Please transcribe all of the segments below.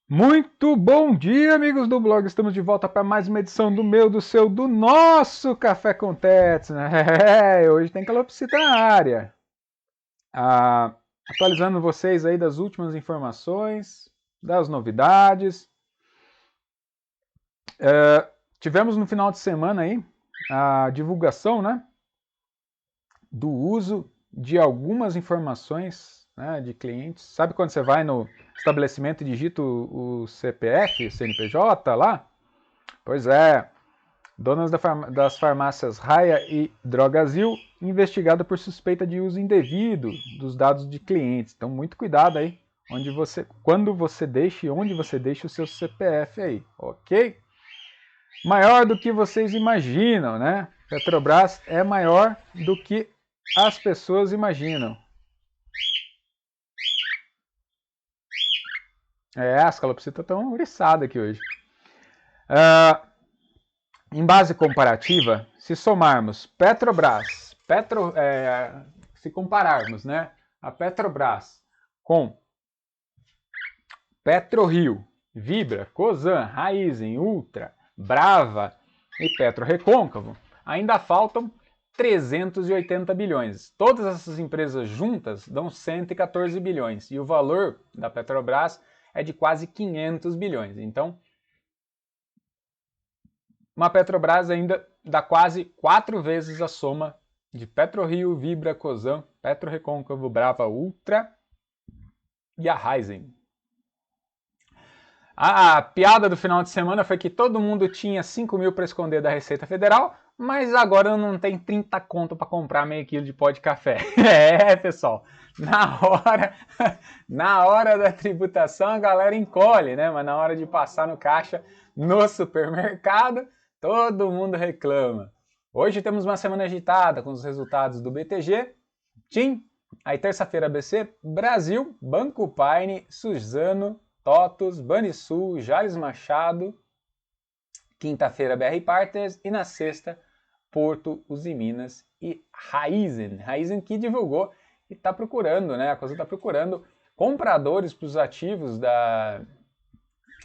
Muito bom dia, amigos do blog. Estamos de volta para mais uma edição do meu, do seu, do nosso Café com Tets, né? Hoje tem calopsita na área. Atualizando vocês aí das últimas informações, das novidades. Tivemos no final de semana aí a divulgação, né, do uso de algumas informações, né, de clientes. Sabe quando você vai no estabelecimento e digita o CPF, CNPJ lá? Pois é, donas das farmácias Raia e Drogazil, investigada por suspeita de uso indevido dos dados de clientes. Então, muito cuidado aí, quando você deixa e onde você deixa o seu CPF aí, ok? Maior do que vocês imaginam, né? Petrobras é maior do que as pessoas imaginam. As calopsitas estão oriçadas aqui hoje. Em base comparativa, se somarmos Petrobras, se compararmos, né, a Petrobras com PetroRio, Vibra, Cosan, Raízen, Ultra, Brava e Petro Recôncavo, ainda faltam 380 bilhões. Todas essas empresas juntas dão 114 bilhões e o valor da Petrobras é de quase 500 bilhões. Então, uma Petrobras ainda dá quase 4 vezes a soma de PetroRio, Vibra, Cosan, Petro Recôncavo, Brava, Ultra e a Raízen. A piada do final de semana foi que todo mundo tinha 5 mil para esconder da Receita Federal, mas agora não tem 30 conto para comprar meio quilo de pó de café. Pessoal, na hora da tributação a galera encolhe, né? Mas na hora de passar no caixa no supermercado, todo mundo reclama. Hoje temos uma semana agitada com os resultados do BTG, TIM, aí terça-feira ABC, Brasil, Banco Paine, Suzano, TOTUS, Banrisul, Jales Machado, quinta-feira BR Partners e na sexta Porto, Uzi Minas e Raízen. Raízen que divulgou e está procurando, né? A Cosan está procurando compradores para os ativos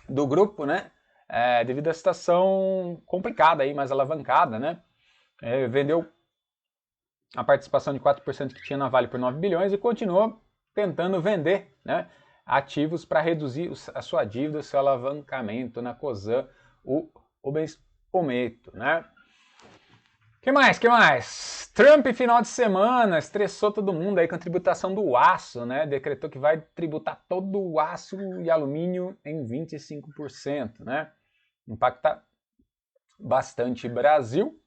do grupo, né? Devido à situação complicada aí, mais alavancada, né? Vendeu a participação de 4% que tinha na Vale por 9 bilhões e continuou tentando vender, né, ativos para reduzir a sua dívida, o seu alavancamento na Cosan, o Rubens Pometo, né? Que mais? Trump, final de semana, estressou todo mundo aí com a tributação do aço, né? Decretou que vai tributar todo o aço e alumínio em 25%, né? Impacta bastante Brasil.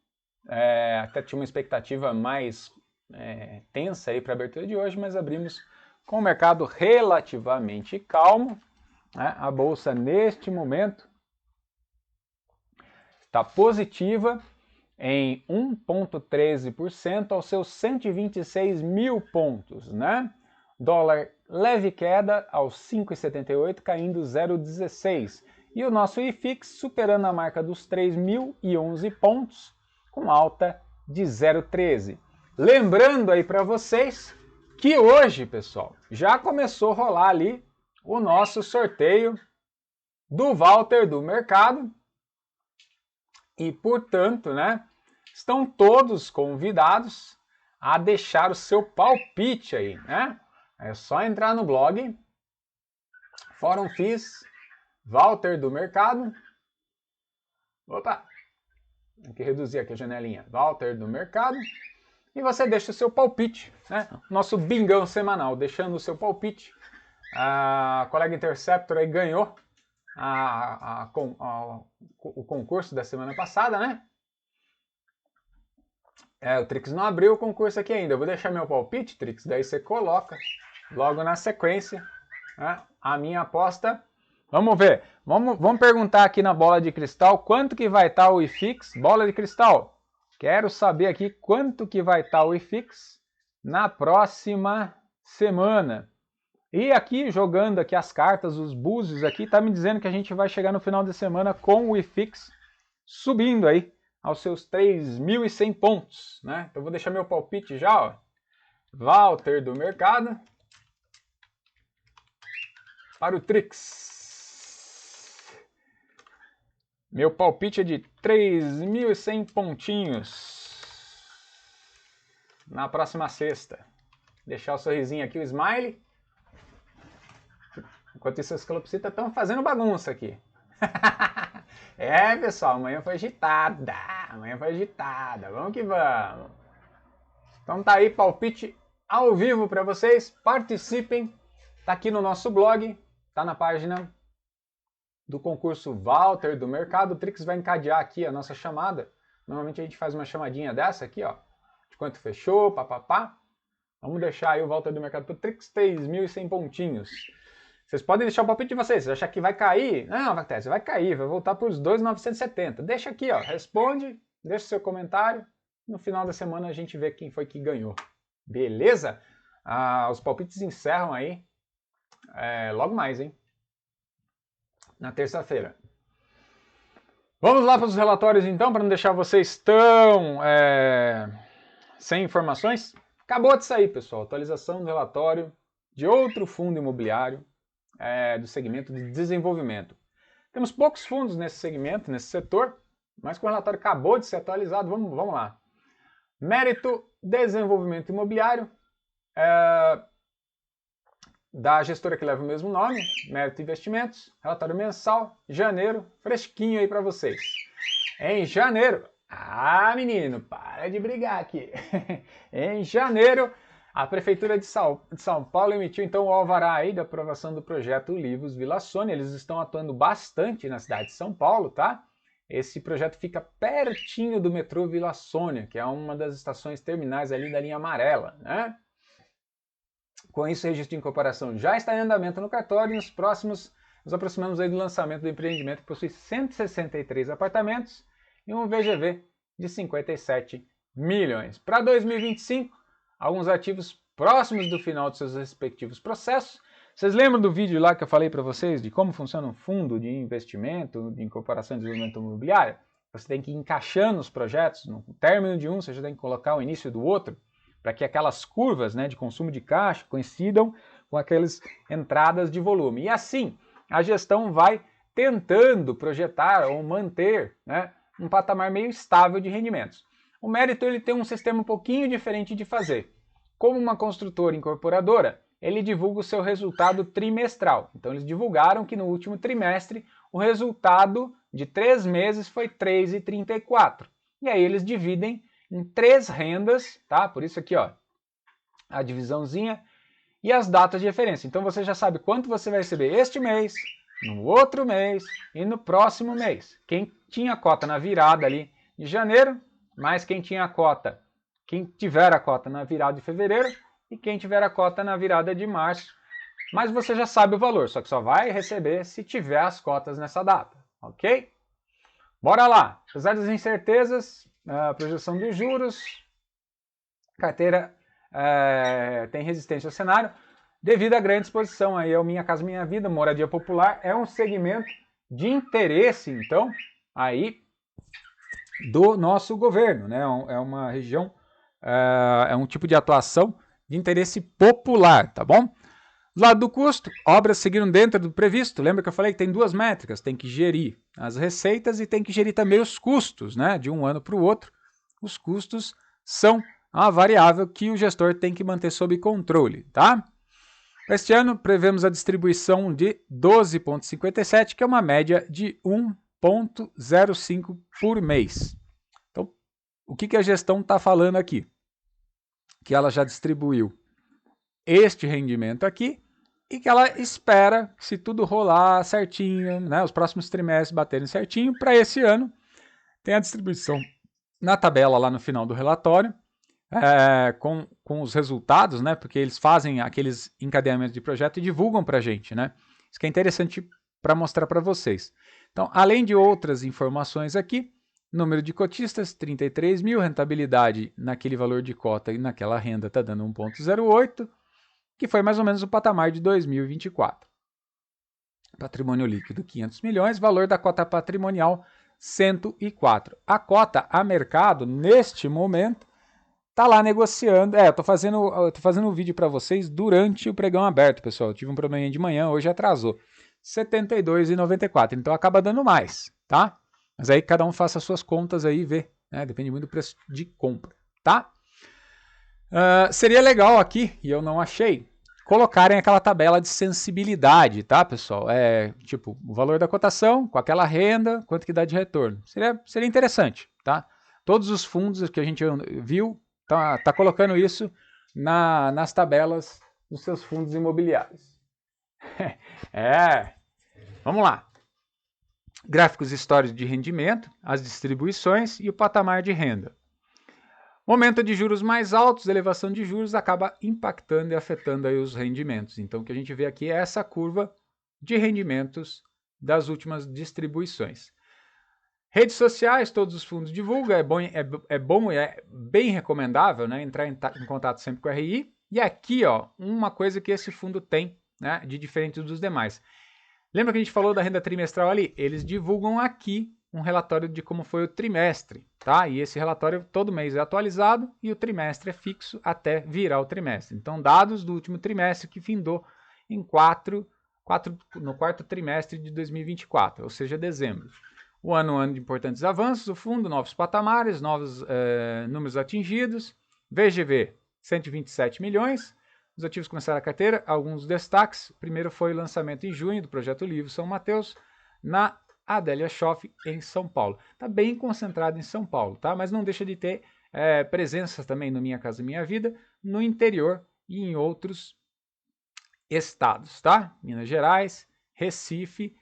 Até tinha uma expectativa mais tensa aí para a abertura de hoje, mas abrimos com o mercado relativamente calmo, né? A bolsa neste momento está positiva em 1,13% aos seus 126 mil pontos, né? Dólar leve queda aos 5,78, caindo 0,16. E o nosso IFIX superando a marca dos 3.011 pontos, com alta de 0,13. Lembrando aí para vocês que hoje, pessoal, já começou a rolar ali o nosso sorteio do Walter do Mercado. E, portanto, né, estão todos convidados a deixar o seu palpite aí, né? É só entrar no blog, Fórum FIS, Walter do Mercado. Opa! Tem que reduzir aqui a janelinha. Walter do Mercado. E você deixa o seu palpite, né? Nosso bingão semanal, deixando o seu palpite. A colega Interceptor aí ganhou o concurso da semana passada, né? O Trix não abriu o concurso aqui ainda. Eu vou deixar meu palpite, Trix, daí você coloca logo na sequência, né, a minha aposta. Vamos ver. Vamos perguntar aqui na bola de cristal quanto que vai estar o IFIX. Bola de cristal. Quero saber aqui quanto que vai estar o IFIX na próxima semana. E aqui, jogando aqui as cartas, os búzios aqui, tá me dizendo que a gente vai chegar no final de semana com o IFIX subindo aí aos seus 3.100 pontos, né? Então vou deixar meu palpite já, ó. Walter do Mercado para o Trix. Meu palpite é de 3.100 pontinhos na próxima sexta. Deixar o sorrisinho aqui, o smile. Enquanto isso, as calopsitas estão fazendo bagunça aqui. É, pessoal, amanhã foi agitada. Amanhã foi agitada. Vamos que vamos. Então tá aí, palpite ao vivo para vocês. Participem. Tá aqui no nosso blog. Tá na página do concurso Walter do Mercado. O Trix vai encadear aqui a nossa chamada. Normalmente a gente faz uma chamadinha dessa aqui, ó. De quanto fechou, papapá. Vamos deixar aí o Walter do Mercado pro Trix, 3.100 pontinhos. Vocês podem deixar o palpite de vocês. Se achar que vai cair, não, vai cair, vai voltar para os 2.970. Deixa aqui, ó, responde, deixa o seu comentário. No final da semana a gente vê quem foi que ganhou. Beleza? Os palpites encerram aí logo mais, hein? Na terça-feira. Vamos lá para os relatórios então, para não deixar vocês tão sem informações. Acabou de sair, pessoal, atualização do relatório de outro fundo imobiliário do segmento de desenvolvimento. Temos poucos fundos nesse segmento, nesse setor, mas com o relatório acabou de ser atualizado, vamos lá. Mérito Desenvolvimento Imobiliário, da gestora que leva o mesmo nome, Mérito Investimentos, relatório mensal, janeiro, fresquinho aí para vocês. Em janeiro, menino, para de brigar aqui. Em janeiro, a Prefeitura de São Paulo emitiu então o alvará aí da aprovação do projeto Olivos Vila Sônia. Eles estão atuando bastante na cidade de São Paulo, tá? Esse projeto fica pertinho do metrô Vila Sônia, que é uma das estações terminais ali da linha amarela, né? Com isso, o registro de incorporação já está em andamento no cartório e nos próximos nos aproximamos aí do lançamento do empreendimento que possui 163 apartamentos e um VGV de 57 milhões. Para 2025, alguns ativos próximos do final de seus respectivos processos. Vocês lembram do vídeo lá que eu falei para vocês de como funciona um fundo de investimento, de incorporação e desenvolvimento imobiliário? Você tem que ir encaixando os projetos, no término de um, você já tem que colocar o início do outro, para que aquelas curvas, né, de consumo de caixa coincidam com aquelas entradas de volume. E assim, a gestão vai tentando projetar ou manter, né, um patamar meio estável de rendimentos. O Mérito ele tem um sistema um pouquinho diferente de fazer. Como uma construtora incorporadora, ele divulga o seu resultado trimestral. Então eles divulgaram que no último trimestre o resultado de 3 meses foi 3,34. E aí eles dividem em 3 rendas, tá? Por isso aqui, ó, a divisãozinha e as datas de referência. Então você já sabe quanto você vai receber este mês, no outro mês e no próximo mês. Quem tinha cota na virada ali de janeiro, mais quem tinha a cota, quem tiver a cota na virada de fevereiro e quem tiver a cota na virada de março. Mas você já sabe o valor, só que só vai receber se tiver as cotas nessa data, ok? Bora lá! Apesar das incertezas, a projeção dos juros, carteira tem resistência ao cenário, devido à grande exposição aí ao Minha Casa Minha Vida, moradia popular, é um segmento de interesse, então, aí do nosso governo, né? É uma região, é um tipo de atuação de interesse popular, tá bom? Do lado do custo, obras seguiram dentro do previsto. Lembra que eu falei que tem 2 métricas, tem que gerir as receitas e tem que gerir também os custos, né? De um ano para o outro. Os custos são uma variável que o gestor tem que manter sob controle, tá? Este ano, prevemos a distribuição de 12,57, que é uma média de 1,05 por mês. Então, o que a gestão está falando aqui? Que ela já distribuiu este rendimento aqui e que ela espera, se tudo rolar certinho, né, os próximos trimestres baterem certinho, para esse ano tem a distribuição na tabela lá no final do relatório, com os resultados, né, porque eles fazem aqueles encadeamentos de projeto e divulgam para a gente, né? Isso que é interessante para mostrar para vocês. Então, além de outras informações aqui, número de cotistas, 33 mil, rentabilidade naquele valor de cota e naquela renda está dando 1,08, que foi mais ou menos o patamar de 2024. Patrimônio líquido, 500 milhões, valor da cota patrimonial, 104. A cota a mercado, neste momento, está lá negociando. Eu tô fazendo um vídeo para vocês durante o pregão aberto, pessoal. Eu tive um probleminha de manhã, hoje atrasou. R$ 72,94, então acaba dando mais, tá? Mas aí cada um faça as suas contas aí e vê, né? Depende muito do preço de compra, tá? Seria legal aqui, e eu não achei, colocarem aquela tabela de sensibilidade, tá, pessoal? Tipo, o valor da cotação, com aquela renda, quanto que dá de retorno. Seria interessante, tá? Todos os fundos que a gente viu, tá colocando isso nas tabelas dos seus fundos imobiliários. Vamos lá. Gráficos históricos de rendimento, as distribuições e o patamar de renda. Momento de juros mais altos, elevação de juros acaba impactando e afetando aí os rendimentos. Então, o que a gente vê aqui é essa curva de rendimentos das últimas distribuições. Redes sociais, todos os fundos divulgam, é bom e é bem recomendável, né, entrar em contato sempre com o RI. E aqui, ó, uma coisa que esse fundo tem, né, de diferente dos demais. Lembra que a gente falou da renda trimestral ali? Eles divulgam aqui um relatório de como foi o trimestre, tá? E esse relatório todo mês é atualizado e o trimestre é fixo até virar o trimestre. Então, dados do último trimestre que findou em no quarto trimestre de 2024, ou seja, dezembro. O ano de importantes avanços, o fundo, novos patamares, novos números atingidos, VGV 127 milhões, os ativos começaram a carteira, alguns destaques. O primeiro foi o lançamento em junho do Projeto Livre São Mateus, na Adélia Schoff, em São Paulo. Está bem concentrado em São Paulo, tá? Mas não deixa de ter presença também no Minha Casa Minha Vida, no interior e em outros estados, tá? Minas Gerais, Recife,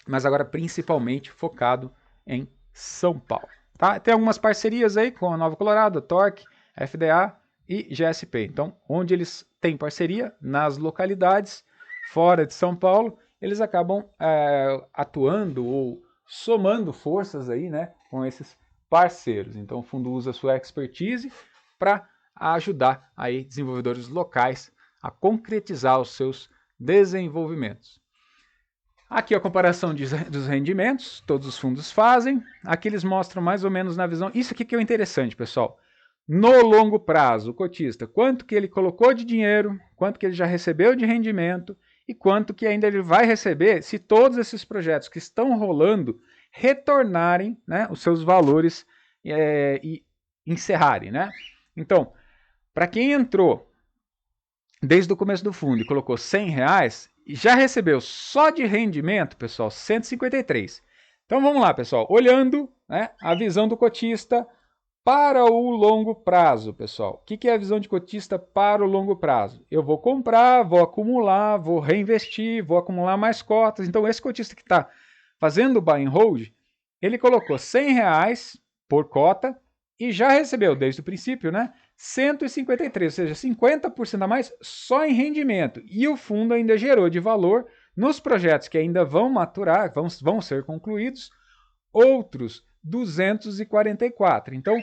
mas agora principalmente focado em São Paulo. Tá? Tem algumas parcerias aí com a Nova Colorado, Torque, FDA e GSP. Então, onde eles têm parceria, nas localidades fora de São Paulo, eles acabam atuando ou somando forças aí, né, com esses parceiros. Então, o fundo usa a sua expertise para ajudar aí desenvolvedores locais a concretizar os seus desenvolvimentos. Aqui a comparação dos rendimentos, todos os fundos fazem. Aqui eles mostram mais ou menos na visão. Isso aqui que é interessante, pessoal. No longo prazo, o cotista, quanto que ele colocou de dinheiro, quanto que ele já recebeu de rendimento e quanto que ainda ele vai receber se todos esses projetos que estão rolando retornarem, né, os seus valores e encerrarem, né? Então, para quem entrou desde o começo do fundo e colocou R$100, já recebeu só de rendimento, pessoal, 153. Então vamos lá, pessoal, olhando, né, a visão do cotista para o longo prazo, pessoal. O que é a visão de cotista para o longo prazo? Eu vou comprar, vou acumular, vou reinvestir, vou acumular mais cotas. Então esse cotista que está fazendo o buy and hold, ele colocou R$100 por cota e já recebeu desde o princípio, né, 153, ou seja, 50% a mais só em rendimento. E o fundo ainda gerou de valor nos projetos que ainda vão maturar, vão ser concluídos, outros 244. Então,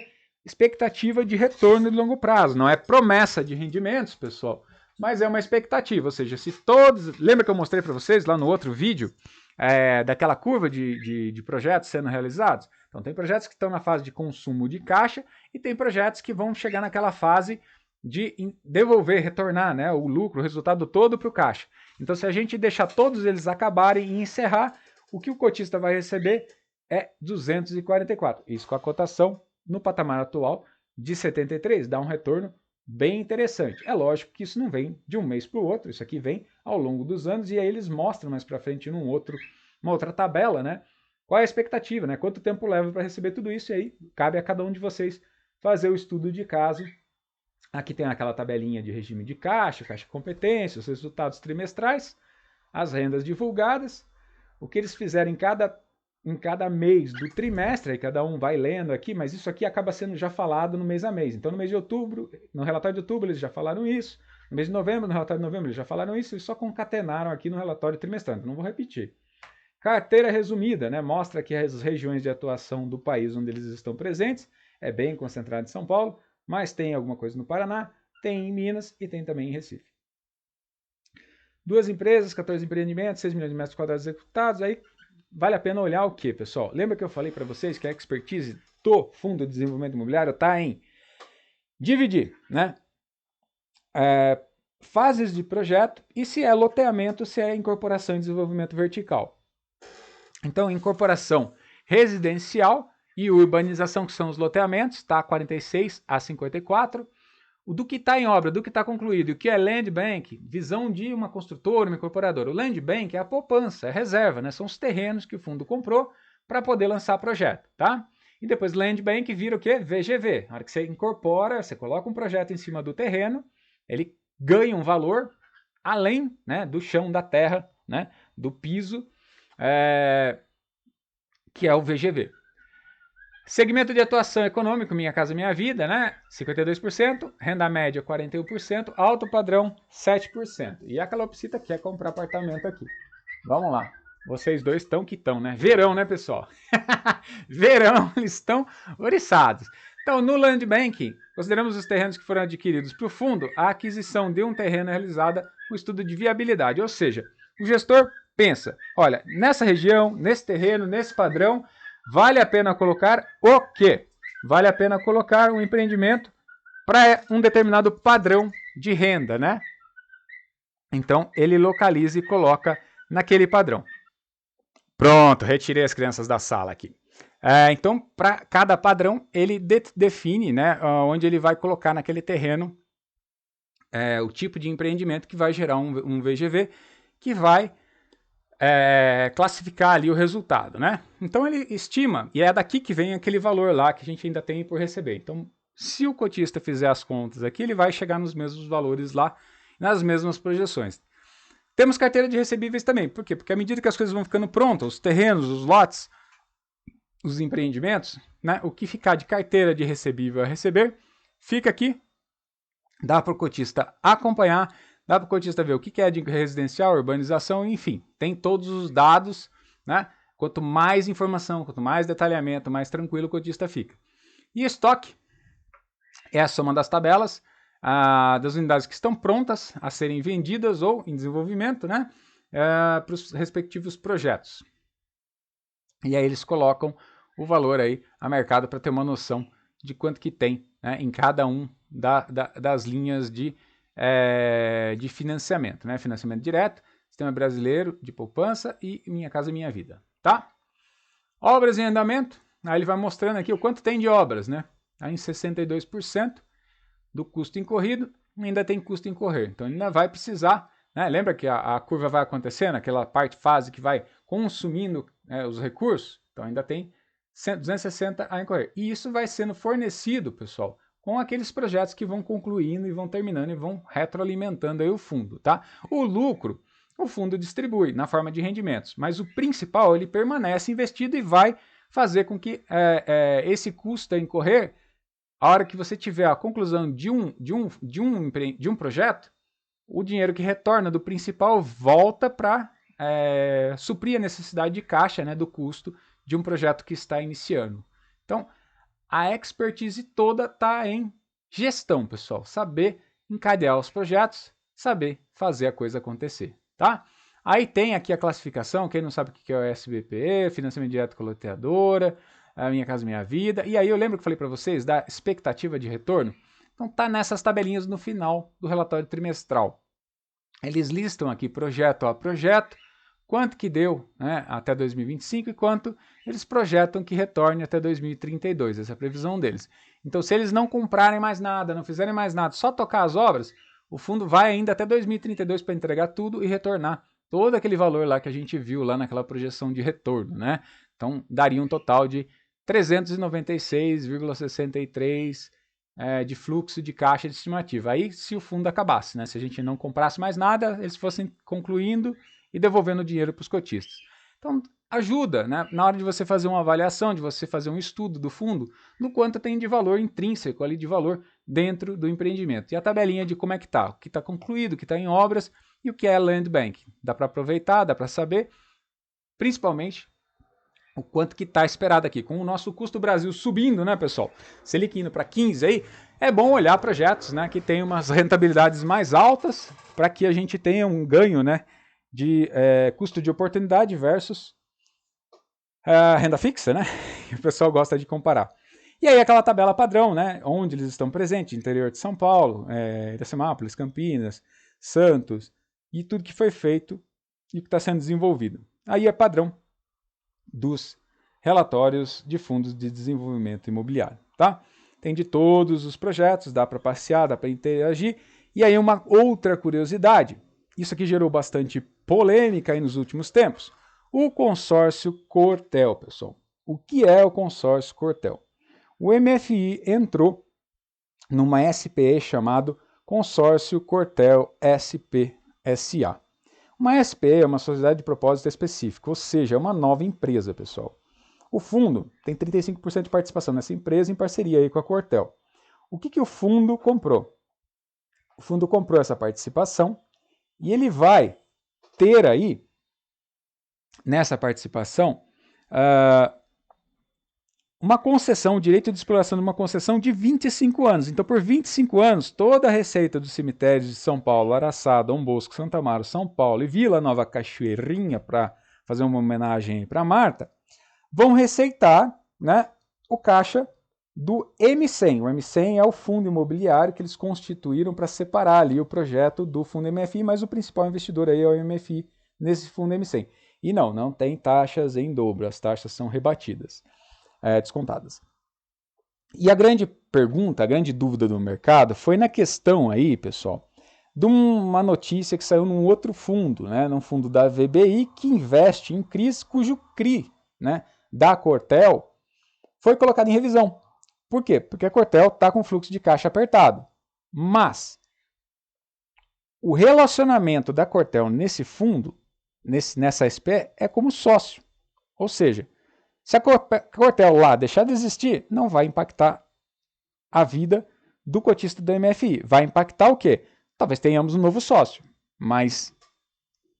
expectativa de retorno de longo prazo. Não é promessa de rendimentos, pessoal, mas é uma expectativa. Ou seja, se todos... Lembra que eu mostrei para vocês lá no outro vídeo daquela curva de projetos sendo realizados? Então, tem projetos que estão na fase de consumo de caixa e tem projetos que vão chegar naquela fase de devolver, retornar, né, o lucro, o resultado todo para o caixa. Então, se a gente deixar todos eles acabarem e encerrar, o que o cotista vai receber é 244. Isso com a cotação no patamar atual de 73. Dá um retorno bem interessante. É lógico que isso não vem de um mês para o outro, isso aqui vem ao longo dos anos e aí eles mostram mais para frente uma outra tabela, né? Qual é a expectativa, né? Quanto tempo leva para receber tudo isso? E aí cabe a cada um de vocês fazer o estudo de caso. Aqui tem aquela tabelinha de regime de caixa, caixa competência, os resultados trimestrais, as rendas divulgadas, o que eles fizeram em cada mês do trimestre, aí cada um vai lendo aqui, mas isso aqui acaba sendo já falado no mês a mês. Então no mês de outubro, no relatório de outubro eles já falaram isso, no mês de novembro, no relatório de novembro eles já falaram isso e só concatenaram aqui no relatório trimestral, então não vou repetir. Carteira resumida, né? Mostra aqui as regiões de atuação do país onde eles estão presentes. É bem concentrado em São Paulo, mas tem alguma coisa no Paraná, tem em Minas e tem também em Recife. 2 empresas, 14 empreendimentos, 6 milhões de metros quadrados executados. Aí vale a pena olhar o que, pessoal? Lembra que eu falei para vocês que a expertise do Fundo de Desenvolvimento Imobiliário está em dividir, né? Fases de projeto e se é loteamento, se é incorporação e desenvolvimento vertical. Então, incorporação residencial e urbanização, que são os loteamentos, está 46 a 54. O do que está em obra, do que está concluído, e o que é land bank, visão de uma construtora, uma incorporadora. O land bank é a poupança, é a reserva, né? São os terrenos que o fundo comprou para poder lançar projeto, tá? E depois land bank vira o quê? VGV. Na hora que você incorpora, você coloca um projeto em cima do terreno, ele ganha um valor além, né, do chão, da terra, né, do piso, que é o VGV. Segmento de atuação econômico, Minha Casa Minha Vida, né? 52%, renda média 41%, alto padrão 7%. E a calopsita quer comprar apartamento aqui. Vamos lá. Vocês dois estão que estão, né? Verão, né, pessoal? Verão, eles estão oriçados. Então, no Land Bank, consideramos os terrenos que foram adquiridos para o fundo, a aquisição de um terreno é realizada com estudo de viabilidade. Ou seja, o gestor pensa, olha, nessa região, nesse terreno, nesse padrão, vale a pena colocar o quê? Vale a pena colocar um empreendimento para um determinado padrão de renda, né? Então, ele localiza e coloca naquele padrão. Pronto, retirei as crianças da sala aqui. Então, para cada padrão, ele define, né, onde ele vai colocar naquele terreno o tipo de empreendimento que vai gerar um VGV, que vai classificar ali o resultado, né? Então ele estima, e é daqui que vem aquele valor lá que a gente ainda tem por receber. Então, se o cotista fizer as contas aqui, ele vai chegar nos mesmos valores lá, nas mesmas projeções. Temos carteira de recebíveis também. Por quê? Porque à medida que as coisas vão ficando prontas, os terrenos, os lotes, os empreendimentos, né, o que ficar de carteira de recebível a receber, fica aqui, dá para o cotista acompanhar, dá para o cotista ver o que é de residencial, urbanização, enfim, tem todos os dados, né? Quanto mais informação, quanto mais detalhamento, mais tranquilo o cotista fica. E estoque é a soma das tabelas das unidades que estão prontas a serem vendidas ou em desenvolvimento, né? Para os respectivos projetos. E aí eles colocam o valor aí a mercado para ter uma noção de quanto que tem, né, em cada um das linhas de financiamento, né? Financiamento direto, Sistema Brasileiro de Poupança e Minha Casa Minha Vida, tá? Obras em andamento, aí ele vai mostrando aqui o quanto tem de obras, né? Aí em 62% do custo incorrido, ainda tem custo incorrer, então ainda vai precisar, né? Lembra que a curva vai acontecendo, aquela fase que vai consumindo os recursos, então ainda tem 260 a incorrer. E isso vai sendo fornecido, pessoal, com aqueles projetos que vão concluindo e vão terminando e vão retroalimentando aí o fundo, tá? O lucro, o fundo distribui na forma de rendimentos, mas o principal, ele permanece investido e vai fazer com que esse custo a incorrer, a hora que você tiver a conclusão de um projeto, o dinheiro que retorna do principal volta para suprir a necessidade de caixa, né, do custo de um projeto que está iniciando. Então, a expertise toda está em gestão, pessoal. Saber encadear os projetos, saber fazer a coisa acontecer, tá? Aí tem aqui a classificação, quem não sabe o que é o SBPE, Financiamento Direto com Loteadora, a Minha Casa Minha Vida. E aí eu lembro que falei para vocês da expectativa de retorno. Então tá nessas tabelinhas no final do relatório trimestral. Eles listam aqui projeto a projeto, quanto que deu, né, até 2025 e quanto eles projetam que retorne até 2032, essa é a previsão deles. Então, se eles não comprarem mais nada, não fizerem mais nada, só tocar as obras, o fundo vai ainda até 2032 para entregar tudo e retornar todo aquele valor lá que a gente viu lá naquela projeção de retorno, né? Então, daria um total de 396,63 de fluxo de caixa de estimativa. Aí, se o fundo acabasse, né? Se a gente não comprasse mais nada, eles fossem concluindo e devolvendo o dinheiro para os cotistas. Então, ajuda, né, na hora de você fazer uma avaliação, de você fazer um estudo do fundo, no quanto tem de valor intrínseco ali, de valor dentro do empreendimento. E a tabelinha de como é que está, o que está concluído, o que está em obras e o que é land bank. Dá para aproveitar, dá para saber, principalmente o quanto que está esperado aqui. Com o nosso custo Brasil subindo, né, pessoal? Selic indo para 15 aí, é bom olhar projetos, né, que tem umas rentabilidades mais altas para que a gente tenha um ganho, né, de custo de oportunidade versus renda fixa, né? O pessoal gosta de comparar. E aí aquela tabela padrão, né? Onde eles estão presentes, interior de São Paulo, Iracemápolis, Campinas, Santos, e tudo que foi feito e que está sendo desenvolvido. Aí é padrão dos relatórios de fundos de desenvolvimento imobiliário, tá? Tem de todos os projetos, dá para passear, dá para interagir. E aí uma outra curiosidade, isso aqui gerou bastante polêmica aí nos últimos tempos, o consórcio Cortel, pessoal. O que é o consórcio Cortel? O MFI entrou numa SPE chamado Consórcio Cortel SP-SA. Uma SPE é uma sociedade de propósito específico, ou seja, é uma nova empresa, pessoal. O fundo tem 35% de participação nessa empresa em parceria aí com a Cortel. O que o fundo comprou? O fundo comprou essa participação e ele vai ter aí, nessa participação, uma concessão, o direito de exploração de uma concessão de 25 anos. Então, por 25 anos, toda a receita dos cemitérios de São Paulo, Araçá, Dom Bosco, Santa Amaro, São Paulo e Vila Nova Cachoeirinha, para fazer uma homenagem para Marta, vão receitar, né, o caixa do M100. O M100 é o fundo imobiliário que eles constituíram para separar ali o projeto do fundo MFI, mas o principal investidor aí é o MFI nesse fundo M100. E não tem taxas em dobro, as taxas são rebatidas, descontadas. E a grande pergunta, a grande dúvida do mercado foi na questão aí, pessoal, de uma notícia que saiu num outro fundo, né, num fundo da VBI que investe em CRIs, cujo CRI, né, da Cortel foi colocado em revisão. Por quê? Porque a Cortel está com fluxo de caixa apertado. Mas o relacionamento da Cortel nesse fundo, nessa SPE, é como sócio. Ou seja, se a Cortel lá deixar de existir, não vai impactar a vida do cotista do MFI. Vai impactar o quê? Talvez tenhamos um novo sócio, mas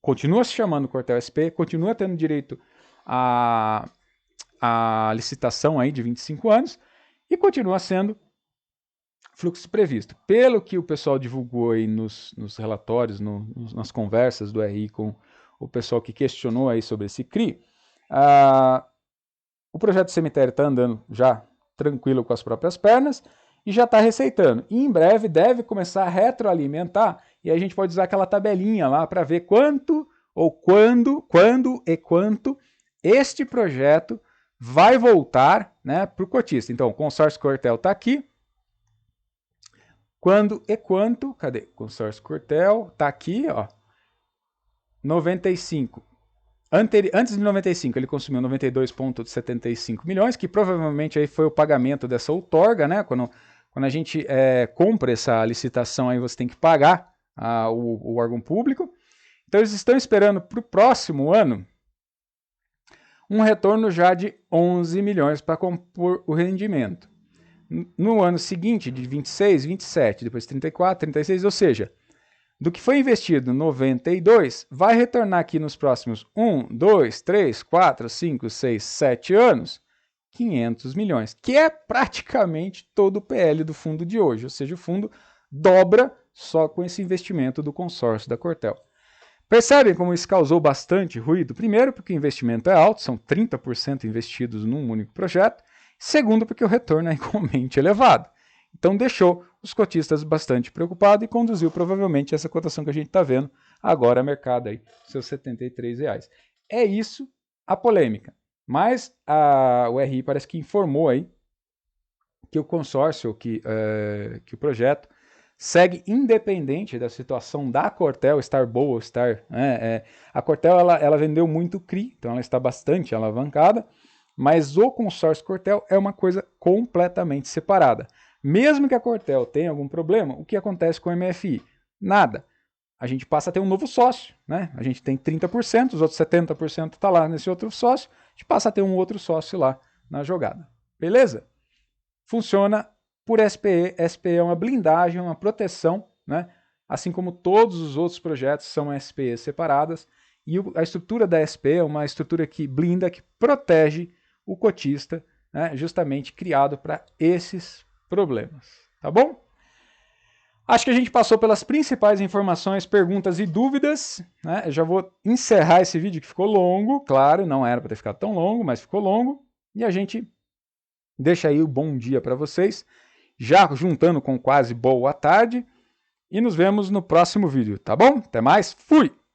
continua se chamando Cortel SP, continua tendo direito a licitação aí de 25 anos e continua sendo fluxo previsto. Pelo que o pessoal divulgou aí nos relatórios, nas conversas do RI com o pessoal que questionou aí sobre esse CRI, o projeto do cemitério está andando já tranquilo com as próprias pernas e já está receitando. E em breve deve começar a retroalimentar e aí a gente pode usar aquela tabelinha lá para ver quanto ou quando e quanto este projeto vai voltar, né, para o cotista. Então, o consórcio Cortel está aqui. Quando e quanto? Cadê? Consórcio Cortel está aqui, ó. 95. Antes de 95, ele consumiu 92,75 milhões, que provavelmente aí foi o pagamento dessa outorga, né? Quando a gente compra essa licitação, aí você tem que pagar o órgão público. Então, eles estão esperando para o próximo ano um retorno já de 11 milhões para compor o rendimento. No ano seguinte, de 26, 27, depois 34, 36, ou seja, do que foi investido 92, vai retornar aqui nos próximos 1, 2, 3, 4, 5, 6, 7 anos, 500 milhões, que é praticamente todo o PL do fundo de hoje, ou seja, o fundo dobra só com esse investimento do consórcio da Cortel. Percebem como isso causou bastante ruído? Primeiro, porque o investimento é alto, são 30% investidos num único projeto. Segundo, porque o retorno é igualmente elevado. Então deixou os cotistas bastante preocupados e conduziu provavelmente essa cotação que a gente está vendo agora mercado aí, seus R$ 73. É isso a polêmica. Mas o RI parece que informou aí que o consórcio, que o projeto segue independente da situação da Cortel estar boa ou estar... a Cortel ela vendeu muito CRI, então ela está bastante alavancada, mas o consórcio Cortel é uma coisa completamente separada. Mesmo que a Cortel tenha algum problema, o que acontece com o MFI? Nada. A gente passa a ter um novo sócio, né? A gente tem 30%, os outros 70% está lá nesse outro sócio, a gente passa a ter um outro sócio lá na jogada. Beleza? Funciona por SPE. SPE é uma blindagem, uma proteção, né? Assim como todos os outros projetos são SPEs separadas. E a estrutura da SPE é uma estrutura que blinda, que protege o cotista, né? Justamente criado para esses problemas. Tá bom? Acho que a gente passou pelas principais informações, perguntas e dúvidas, né? Eu já vou encerrar esse vídeo que ficou longo, claro, não era para ter ficado tão longo, mas ficou longo. E a gente deixa aí o bom dia para vocês, já juntando com quase boa tarde. E nos vemos no próximo vídeo, tá bom? Até mais, fui!